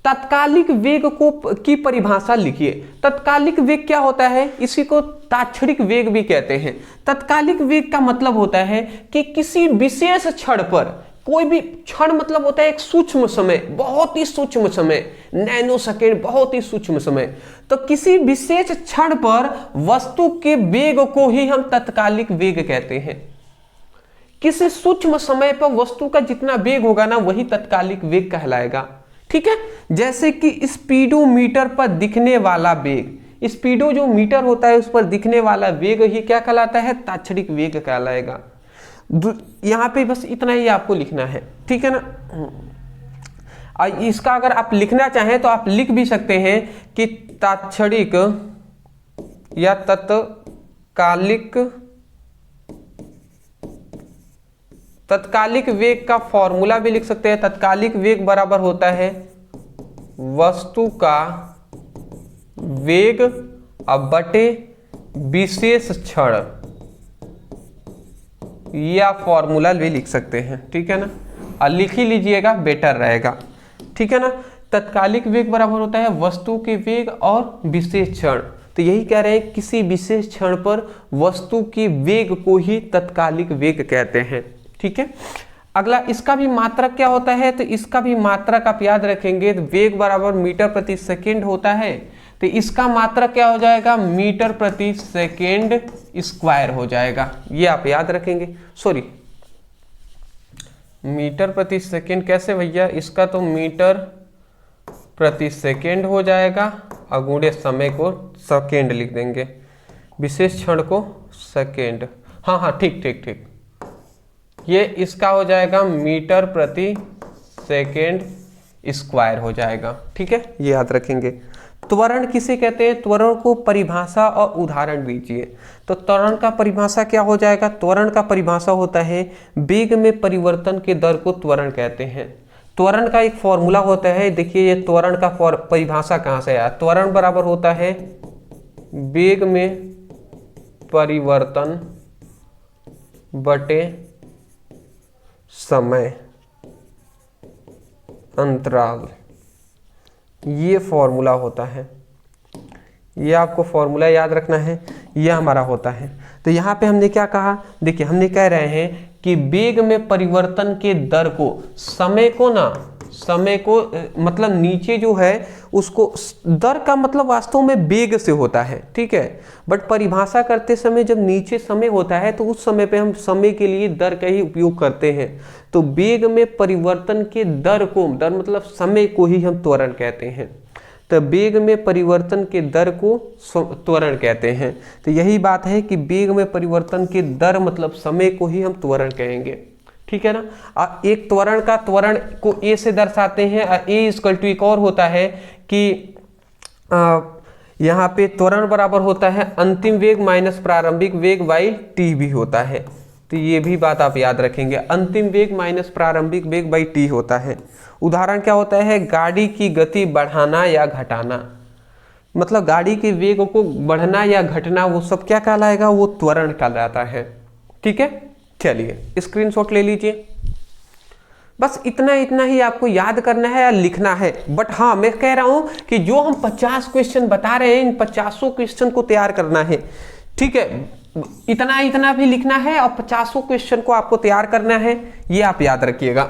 [SPEAKER 1] तात्कालिक वेग को की परिभाषा लिखिए। तात्कालिक वेग क्या होता है, इसी को तात्क्षणिक वेग भी कहते हैं। तात्कालिक वेग का मतलब होता है कि किसी विशेष क्षण पर, कोई भी क्षण मतलब होता है एक सूक्ष्म समय, बहुत ही सूक्ष्म समय, नैनो सेकेंड, बहुत ही सूक्ष्म समय। तो किसी विशेष क्षण पर वस्तु के वेग को ही हम तात्कालिक वेग कहते हैं। किसी सूक्ष्म समय पर वस्तु का जितना वेग होगा ना वही तात्कालिक वेग कहलाएगा। ठीक है, जैसे कि स्पीडोमीटर पर दिखने वाला वेग, स्पीडो जो मीटर होता है उस पर दिखने वाला वेग ही क्या कहलाता है, तात्क्षणिक वेग कहलाएगा। यहां पे बस इतना ही आपको लिखना है। ठीक है ना, इसका अगर आप लिखना चाहें तो आप लिख भी सकते हैं कि तात्क्षणिक या तत्कालिक वेग का फॉर्मूला भी लिख सकते हैं। तत्कालिक वेग बराबर होता है वस्तु का वेग अब बटे विशेष क्षण, या फॉर्मूला भी लिख सकते हैं। ठीक है ना, और लिख ही लीजिएगा, बेटर रहेगा। ठीक है ना, तत्कालिक वेग बराबर होता है वस्तु के वेग और विशेष क्षण। तो यही कह रहे हैं किसी विशेष क्षण पर वस्तु के वेग को ही तत्कालिक वेग कहते हैं। ठीक है, अगला इसका भी मात्रक क्या होता है, तो इसका भी मात्रक आप याद रखेंगे। तो वेग बराबर मीटर प्रति सेकेंड होता है, तो इसका मात्रक क्या हो जाएगा, मीटर प्रति सेकेंड स्क्वायर हो जाएगा। ये आप याद रखेंगे। सॉरी, मीटर प्रति सेकेंड कैसे भैया, इसका तो मीटर प्रति सेकेंड हो जाएगा और गुणे समय को सेकेंड लिख देंगे, विशेष क्षण को सेकेंड। हाँ हाँ, ठीक ठीक ठीक, ये इसका हो जाएगा मीटर प्रति सेकेंड स्क्वायर हो जाएगा। ठीक है, ये याद रखेंगे। त्वरण किसे कहते हैं, त्वरण को परिभाषा और उदाहरण दीजिए। तो त्वरण का परिभाषा क्या हो जाएगा, त्वरण का परिभाषा होता है वेग में परिवर्तन के दर को त्वरण कहते हैं। त्वरण का एक फॉर्मूला होता है, देखिए ये त्वरण का परिभाषा कहाँ से आया। त्वरण बराबर होता है वेग में परिवर्तन बटे समय अंतराल, ये फॉर्मूला होता है। ये आपको फॉर्मूला याद रखना है, ये हमारा होता है। तो यहाँ पे हमने क्या कहा, देखिए हमने कह रहे हैं कि वेग में परिवर्तन के दर को, समय को ना समय को मतलब नीचे जो है उसको, दर का मतलब वास्तव में वेग से होता है, ठीक है, बट परिभाषा करते समय जब नीचे समय होता है तो उस समय पे हम समय के लिए दर का ही उपयोग करते हैं। तो वेग में परिवर्तन के दर को, दर मतलब समय को ही हम त्वरण कहते हैं। तो वेग में परिवर्तन के दर को त्वरण कहते हैं। तो यही बात है कि वेग में परिवर्तन के दर मतलब समय को ही हम त्वरण कहेंगे, ठीक है ना। एक त्वरण का त्वरण को ए से दर्शाते हैं, ए इक्वल टू एक और होता है कि यहाँ पे त्वरण बराबर होता है अंतिम वेग माइनस प्रारंभिक वेग बाई टी भी होता है। तो ये भी बात आप याद रखेंगे, अंतिम वेग माइनस प्रारंभिक वेग बाई टी होता है। उदाहरण क्या होता है, गाड़ी की गति बढ़ाना या घटाना, मतलब गाड़ी के वेग को बढ़ना या घटना, वो सब क्या कहलाएगा, वो त्वरण कहलाता है, ठीक है। चलिए स्क्रीनशॉट ले लीजिए। बस इतना ही आपको याद करना है या लिखना है। बट हाँ, मैं कह रहा हूं कि जो हम 50 क्वेश्चन बता रहे हैं, इन 50 क्वेश्चन को तैयार करना है, ठीक है। इतना भी लिखना है और 50 क्वेश्चन को आपको तैयार करना है, ये आप याद रखिएगा।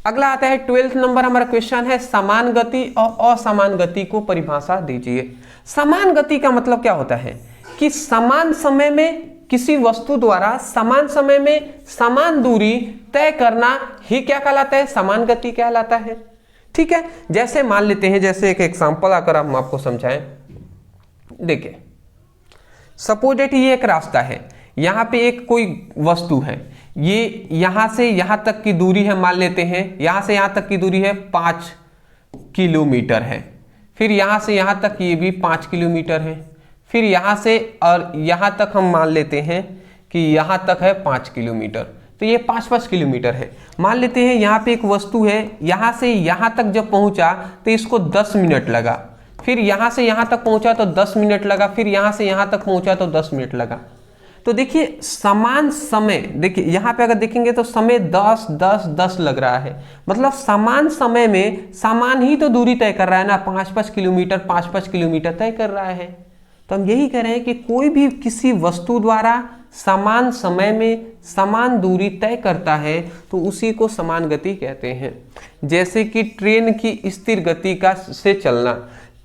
[SPEAKER 1] अगला आता है 12th नंबर हमारा क्वेश्चन है, समान गति और असमान गति को परिभाषा दीजिए। समान गति का मतलब क्या होता है कि समान समय में किसी वस्तु द्वारा समान समय में समान दूरी तय करना ही क्या कहलाता है, समान गति कहलाता है, ठीक है। जैसे मान लेते हैं, जैसे एक एग्जांपल आकर हम आपको समझाएं। देखिए सपोज इट, ये एक रास्ता है, यहाँ पे एक कोई वस्तु है, ये यहाँ से यहाँ तक की दूरी है, मान लेते हैं यहाँ से यहाँ तक की दूरी है 5 किलोमीटर है। फिर यहाँ से यहाँ तक ये भी 5 किलोमीटर है। फिर यहाँ से और यहाँ तक हम मान लेते हैं कि यहाँ तक है 5 किलोमीटर, तो ये 5-5 किलोमीटर है। मान लेते हैं यहाँ पे एक वस्तु है, यहाँ से यहाँ तक जब पहुँचा तो इसको 10 मिनट लगा। फिर यहाँ से यहाँ तक पहुँचा तो 10 मिनट लगा। फिर यहाँ से यहाँ तक पहुँचा तो 10 मिनट लगा। तो देखिए समान समय, देखिए यहाँ पे अगर देखेंगे तो समय 10, 10, 10 लग रहा है, मतलब समान समय में समान ही तो दूरी तय कर रहा है ना, 5-5 किलोमीटर 5-5 किलोमीटर तय कर रहा है। तो हम यही कह रहे हैं कि कोई भी किसी वस्तु द्वारा समान समय में समान दूरी तय करता है तो उसी को समान गति कहते हैं। जैसे कि ट्रेन की स्थिर गति का से चलना,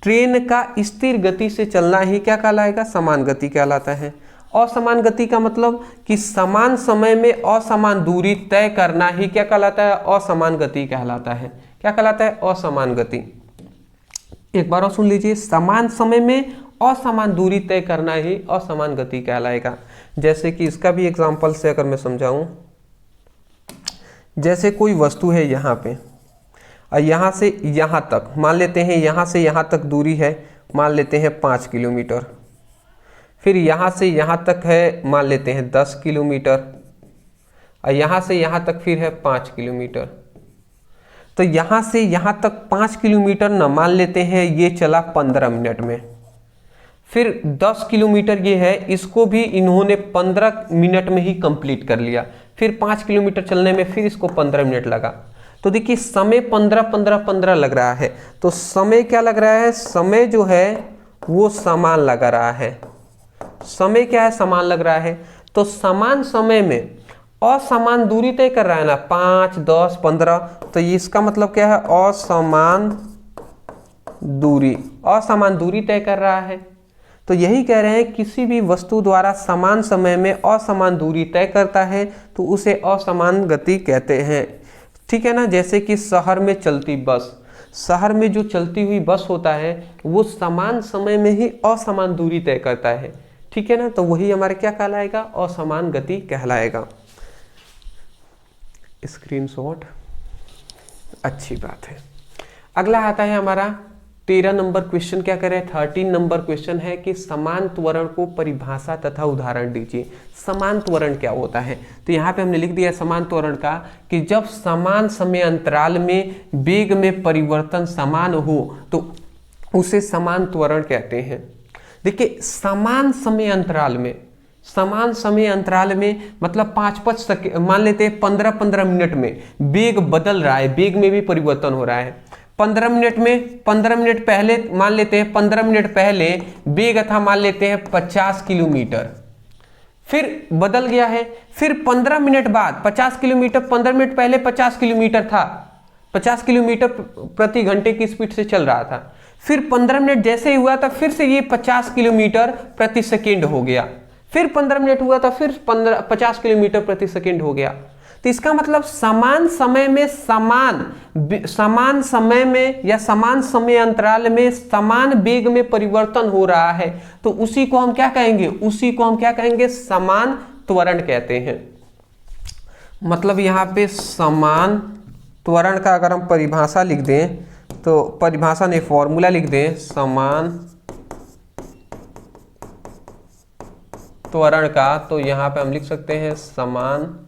[SPEAKER 1] ट्रेन का स्थिर गति से चलना ही क्या कहलाएगा, समान गति कहलाता है। असमान गति का मतलब कि समान समय में असमान दूरी तय करना ही क्या कहलाता है, असमान गति कहलाता है। क्या कहलाता है, असमान गति। एक बार और सुन लीजिए, समान समय में असमान दूरी तय करना ही असमान गति कहलाएगा। जैसे कि इसका भी एग्जांपल से अगर मैं समझाऊं, जैसे कोई वस्तु है यहाँ पे और यहाँ से यहाँ तक, मान लेते हैं यहाँ से यहाँ तक दूरी है, मान लेते हैं 5 किलोमीटर। फिर यहाँ से यहाँ तक है, मान लेते हैं 10 किलोमीटर, और यहाँ से यहाँ तक फिर है 5 किलोमीटर। तो यहाँ से यहाँ तक 5 किलोमीटर ना, मान लेते हैं ये चला 15 मिनट में। फिर 10 किलोमीटर ये है, इसको भी इन्होंने 15 मिनट में ही कंप्लीट कर लिया। फिर 5 किलोमीटर चलने में फिर इसको 15 मिनट लगा। तो देखिए समय 15 लग रहा है। तो समय क्या लग रहा है, समय जो है वो समान लग रहा है। समय क्या है, समान लग रहा है। तो समान समय में असमान दूरी तय कर रहा है ना, 5, 10, 15। तो इसका मतलब क्या है, असमान दूरी तय कर रहा है। तो यही कह रहे हैं, किसी भी वस्तु द्वारा समान समय में असमान दूरी तय करता है तो उसे असमान गति कहते हैं, ठीक है ना। जैसे कि शहर में चलती बस, शहर में जो चलती हुई बस होता है वो समान समय में ही असमान दूरी तय करता है, ठीक है ना। तो वही हमारे क्या कहलाएगा, असमान गति कहलाएगा। स्क्रीनशॉट, अच्छी बात है। अगला आता है हमारा 13 नंबर क्वेश्चन। क्या करें, 13 नंबर क्वेश्चन है कि समान त्वरण को परिभाषा तथा उदाहरण दीजिए। समान त्वरण क्या होता है, तो यहाँ पे हमने लिख दिया समान त्वरण का कि जब समान समय अंतराल में वेग में परिवर्तन समान हो तो उसे समान त्वरण कहते हैं। देखिए समान समय अंतराल में मतलब 5-5 सेकंड, मान लेते हैं 15-15 मिनट में वेग बदल रहा है, वेग में भी परिवर्तन हो रहा है। 15 मिनट पहले मान लेते हैं 15 मिनट पहले वेग था, मान लेते हैं 50 किलोमीटर, फिर बदल गया है। फिर 15 मिनट बाद 50 किलोमीटर, 15 मिनट पहले 50 किलोमीटर था, 50 किलोमीटर प्रति घंटे की स्पीड से चल रहा था। फिर 15 मिनट जैसे ही हुआ था फिर से ये 50 किलोमीटर प्रति सेकेंड हो गया। फिर 15 मिनट हुआ था फिर 50 किलोमीटर प्रति सेकेंड हो गया। तो इसका मतलब समान समय में समान समय में या समान समय अंतराल में समान वेग में परिवर्तन हो रहा है, तो उसी को हम क्या कहेंगे, उसी को हम क्या कहेंगे, समान त्वरण कहते हैं। मतलब यहाँ पे समान त्वरण का अगर हम परिभाषा लिख दें, तो परिभाषा नहीं फॉर्मूला लिख दें, समान त्वरण का, तो यहाँ पे हम लिख सकते हैं समान,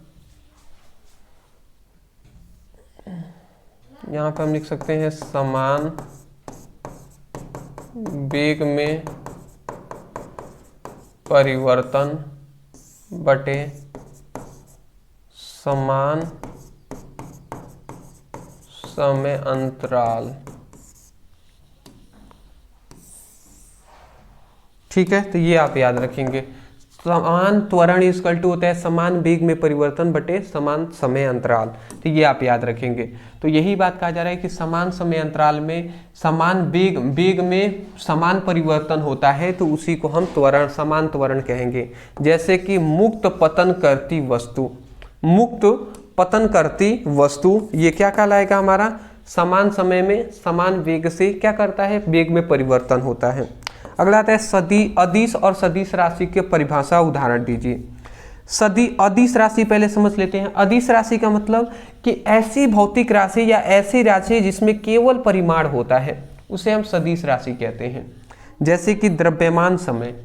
[SPEAKER 1] यहाँ पे हम लिख सकते हैं समान वेग में परिवर्तन बटे समान समय अंतराल। ठीक है, तो ये आप याद रखेंगे, समान त्वरण इक्वल टू होता है समान वेग में परिवर्तन बटे समान समय अंतराल। तो ये आप याद रखेंगे। तो यही बात कहा जा रहा है कि समान समय अंतराल में समान वेग में समान परिवर्तन होता है, तो उसी को हम त्वरण, समान त्वरण कहेंगे। जैसे कि मुक्त पतन करती वस्तु, मुक्त पतन करती वस्तु ये क्या कहलाएगा, हमारा समान समय में समान वेग से क्या करता है, वेग में परिवर्तन होता है। अगला आता है अदिश और सदिश राशि के परिभाषा उदाहरण दीजिए। अदिश राशि पहले समझ लेते हैं। अदिश राशि का मतलब कि ऐसी भौतिक राशि या ऐसी राशि जिसमें केवल परिमाण होता है, उसे हम सदिश राशि कहते हैं। जैसे कि द्रव्यमान समय।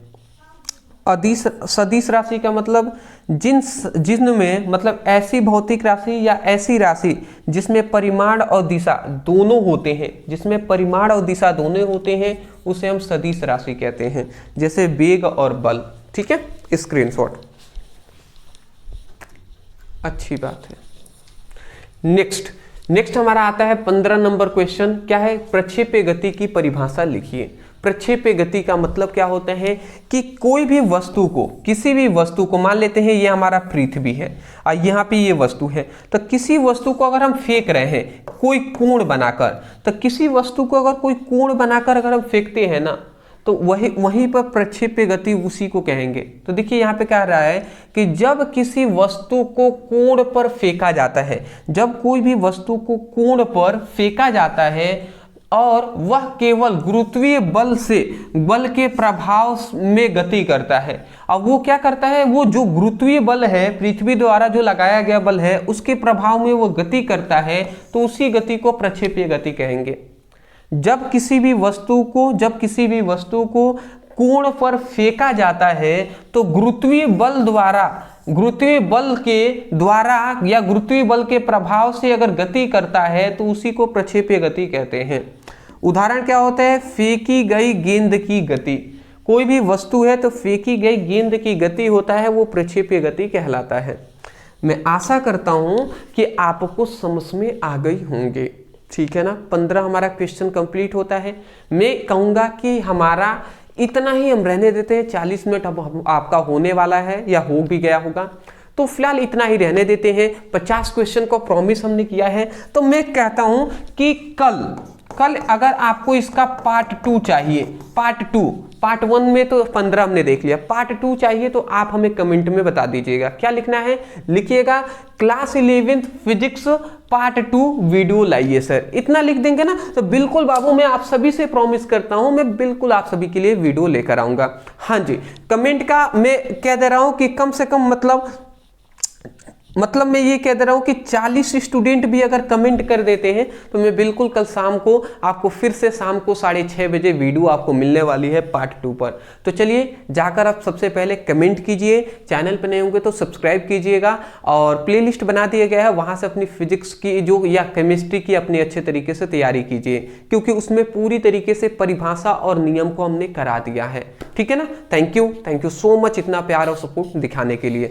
[SPEAKER 1] सदिश राशि का मतलब जिनमें मतलब ऐसी भौतिक राशि या ऐसी राशि जिसमें परिमाण और दिशा दोनों होते हैं, जिसमें परिमाण और दिशा दोनों होते हैं, उसे हम सदिश राशि कहते हैं। जैसे वेग और बल। ठीक है, स्क्रीनशॉट, अच्छी बात है। नेक्स्ट हमारा आता है 15 नंबर क्वेश्चन। क्या है, प्रक्षेप्य गति की परिभाषा लिखिए। प्रक्षेप्य गति का मतलब क्या होता है कि कोई भी वस्तु को, किसी भी वस्तु को, मान लेते हैं ये हमारा पृथ्वी है और यहाँ पे ये वस्तु है, तो किसी वस्तु को अगर हम फेंक रहे हैं कोई कोण बनाकर, तो किसी वस्तु को अगर कोई कोण बनाकर अगर हम फेंकते हैं ना, तो वहीं पर प्रक्षेप्य गति उसी को कहेंगे। तो देखिए यहाँ पे कह रहा है कि जब किसी वस्तु को कोण पर फेंका जाता है, जब कोई भी वस्तु को कोण पर फेंका जाता है और वह केवल गुरुत्वीय बल से, बल के प्रभाव में गति करता है। अब वो क्या करता है, वो जो गुरुत्वीय बल है, पृथ्वी द्वारा जो लगाया गया बल है, उसके प्रभाव में वो गति करता है, तो उसी गति को प्रक्षेप्य गति कहेंगे। जब किसी भी वस्तु को कोण पर फेंका जाता है, तो गुरुत्वीय बल के द्वारा या गुरुत्वीय बल के प्रभाव से अगर गति करता है, तो उसी को प्रक्षेप्य गति कहते हैं। उदाहरण क्या होता है, फेंकी गई गेंद की गति। कोई भी वस्तु है तो फेंकी गई गेंद की गति होता है, वो प्रक्षेप्य गति कहलाता है। मैं आशा करता हूं कि आपको समझ में आ गई होंगे। ठीक है ना, 15 हमारा क्वेश्चन कंप्लीट होता है। मैं कहूँगा कि हमारा इतना ही हम रहने देते हैं। 40 मिनट अब आपका होने वाला है या हो भी गया होगा, तो फिलहाल इतना ही रहने देते हैं। 50 क्वेश्चन को प्रॉमिस हमने किया है, तो मैं कहता हूं कि कल अगर आपको इसका पार्ट 2 चाहिए, पार्ट 1 में तो 15 हमने देख लिया, पार्ट 2 चाहिए तो आप हमें कमेंट में बता दीजिएगा। क्या लिखना है, लिखिएगा class 11th physics part 2 video लाइए सर। इतना लिख देंगे ना, तो बिल्कुल बाबू मैं आप सभी से प्रॉमिस करता हूं, मैं बिल्कुल आप सभी के लिए वीडियो लेकर आऊंगा। हाँ जी, कमेंट का मैं कह दे रहा हूं कि कम से कम मतलब मैं ये कह दे रहा हूं कि 40 स्टूडेंट भी अगर कमेंट कर देते हैं, तो मैं बिल्कुल कल शाम को आपको फिर से शाम को 6:30 बजे वीडियो आपको मिलने वाली है पार्ट 2 पर। तो चलिए जाकर आप सबसे पहले कमेंट कीजिए, चैनल पर नए होंगे तो सब्सक्राइब कीजिएगा, और प्लेलिस्ट बना दिया गया है, वहां से अपनी फिजिक्स की जो या केमिस्ट्री की अपनी अच्छे तरीके से तैयारी कीजिए, क्योंकि उसमें पूरी तरीके से परिभाषा और नियम को हमने करा दिया है। ठीक है ना, थैंक यू सो मच इतना प्यार और सपोर्ट दिखाने के लिए।